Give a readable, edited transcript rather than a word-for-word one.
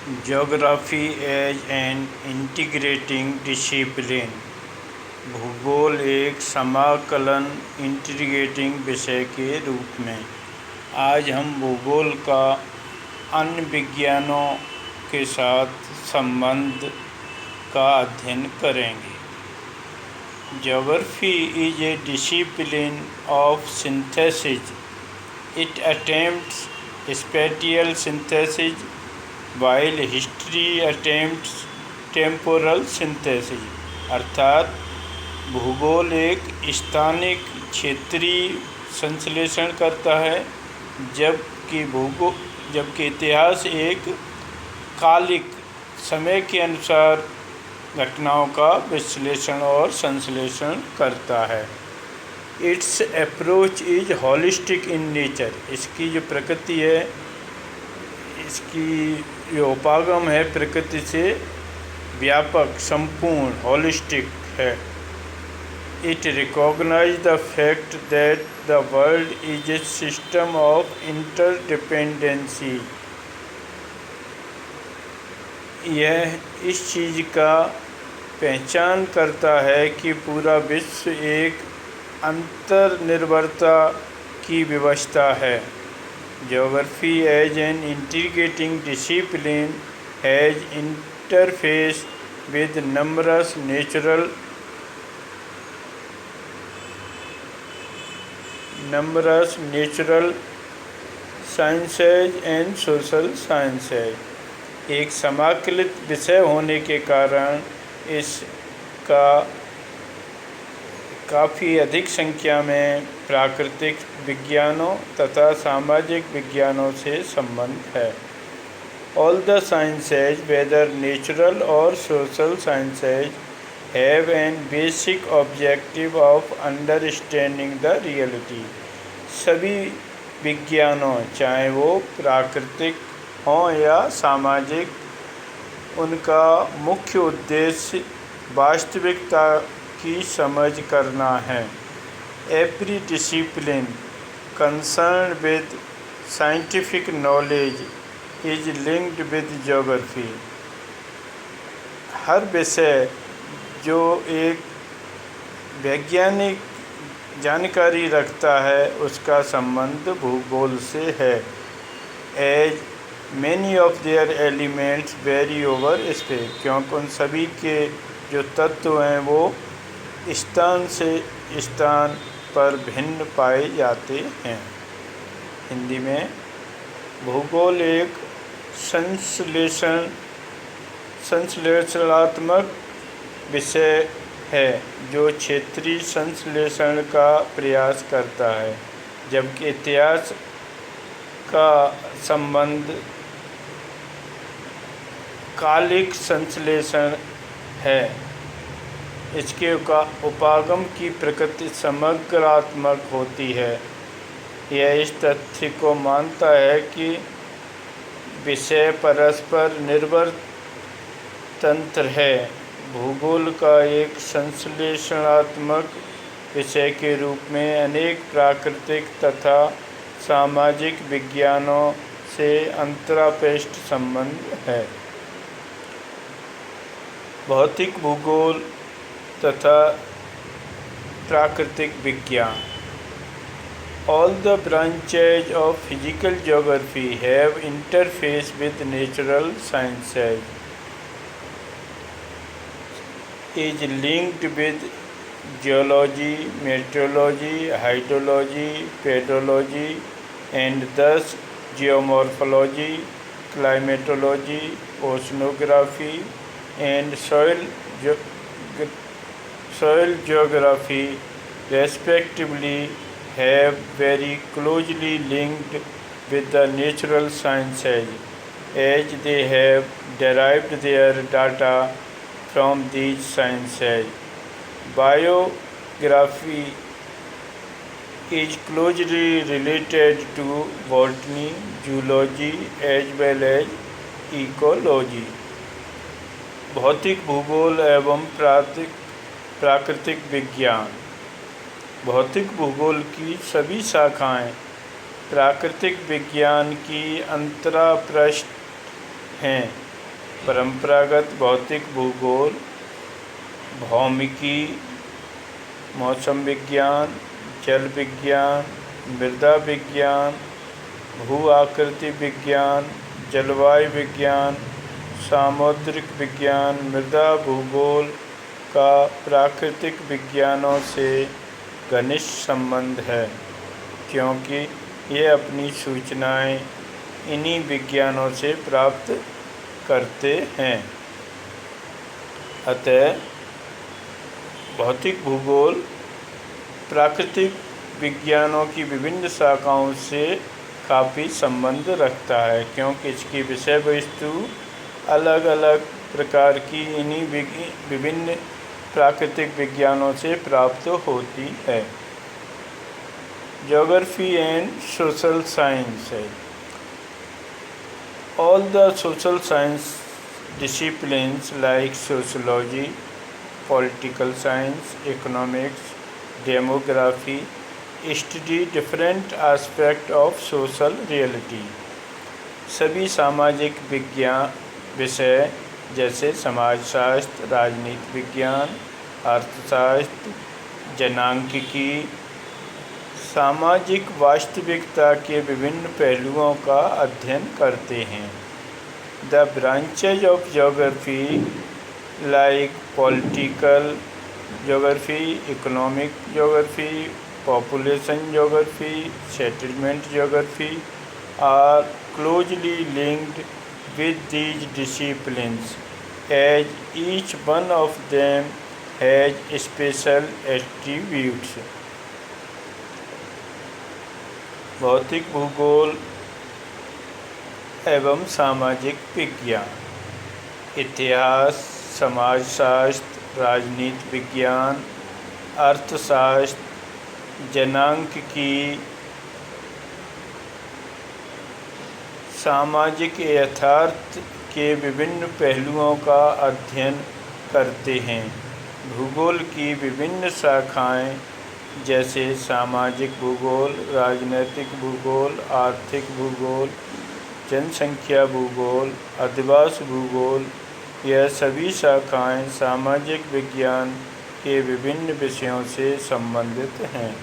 Geography as an integrating discipline। भूगोल एक समाकलन इंटीग्रेटिंग विषय के रूप में। आज हम भूगोल का अन्य विज्ञानों के साथ संबंध का अध्ययन करेंगे। Geography is a discipline of synthesis. It attempts spatial synthesis while history attempts temporal synthesis। अर्थात भूगोल एक स्थानिक क्षेत्रीय संश्लेषण करता है, जबकि इतिहास एक कालिक समय के अनुसार घटनाओं का विश्लेषण और संश्लेषण करता है। It's approach is holistic in nature. इसकी जो प्रकृति है, इसकी जो उपागम है, प्रकृति से व्यापक, संपूर्ण, होलिस्टिक है। It recognise the fact that the world is a system of interdependency. यह इस चीज़ का पहचान करता है कि पूरा विश्व एक अंतर्निर्भरता की व्यवस्था है। Geography as an integrating discipline has interface with numerous natural sciences and social sciences। एक समाकलित विषय होने के कारण इसका काफ़ी अधिक संख्या में प्राकृतिक विज्ञानों तथा सामाजिक विज्ञानों से संबंध है। All the sciences, whether natural और social sciences, have an basic objective of understanding the reality. सभी विज्ञानों, चाहे वो प्राकृतिक हों या सामाजिक, उनका मुख्य उद्देश्य वास्तविकता की समझ करना है। Every discipline concerned with scientific knowledge is linked with geography। हर विषय जो एक वैज्ञानिक जानकारी रखता है, उसका संबंध भूगोल से है। As many of their elements vary over space। क्योंकि उन सभी के जो तत्व हैं वो स्थान से स्थान पर भिन्न पाए जाते हैं। हिंदी में भूगोल एक संश्लेषणात्मक विषय है जो क्षेत्रीय संश्लेषण का प्रयास करता है, जबकि इतिहास का संबंध कालिक संश्लेषण है। इसके उपागम की प्रकृति समग्रात्मक होती है। यह इस तथ्य को मानता है कि विषय परस्पर निर्भर तंत्र है। भूगोल का एक संश्लेषणात्मक विषय के रूप में अनेक प्राकृतिक तथा सामाजिक विज्ञानों से अंतरापेष्ट संबंध है। भौतिक भूगोल तथा प्राकृतिक विज्ञान। All the branches of physical geography have interface with natural sciences, is linked with geology, meteorology, hydrology, pedology, and thus geomorphology, climatology, oceanography, and soil geography respectively, have very closely linked with the natural sciences, as they have derived their data from these sciences। Biography is closely related to botany, zoology as well as ecology। भौतिक भूगोल एवं प्राकृतिक विज्ञान। भौतिक भूगोल की सभी शाखाएं प्राकृतिक विज्ञान की अंतरापृष्ठ हैं। परंपरागत भौतिक भूगोल, भौमिकी, मौसम विज्ञान, जल विज्ञान, मृदा विज्ञान, भू आकृति विज्ञान, जलवायु विज्ञान, सामुद्रिक विज्ञान, मृदा भूगोल का प्राकृतिक विज्ञानों से घनिष्ठ संबंध है, क्योंकि ये अपनी सूचनाएं इन्हीं विज्ञानों से प्राप्त करते हैं। अतः भौतिक भूगोल प्राकृतिक विज्ञानों की विभिन्न शाखाओं से काफ़ी संबंध रखता है, क्योंकि इसकी विषय वस्तु अलग अलग प्रकार की इन्हीं विभिन्न प्राकृतिक विज्ञानों से प्राप्त होती है। ज्योग्राफी एंड सोशल साइंस है। All the social science disciplines like sociology, political science, economics, demography study different aspects of social reality. सभी सामाजिक विज्ञान विषय जैसे समाजशास्त्र, राजनीति विज्ञान, अर्थशास्त्र, जनांकिकी सामाजिक वास्तविकता के विभिन्न पहलुओं का अध्ययन करते हैं। The branches of geography like political geography, economic geography, population geography, settlement geography are closely linked with these disciplines, as each one of them has special attributes. भौतिक भूगोल एवं सामाजिक विज्ञान, इतिहास, समाजशास्त्र, राजनीति विज्ञान, अर्थशास्त्र, जनांकिकी सामाजिक यथार्थ के विभिन्न पहलुओं का अध्ययन करते हैं। भूगोल की विभिन्न शाखाएं जैसे सामाजिक भूगोल, राजनैतिक भूगोल, आर्थिक भूगोल, जनसंख्या भूगोल, अधिवास भूगोल, यह सभी शाखाएं सामाजिक विज्ञान के विभिन्न विषयों से संबंधित हैं।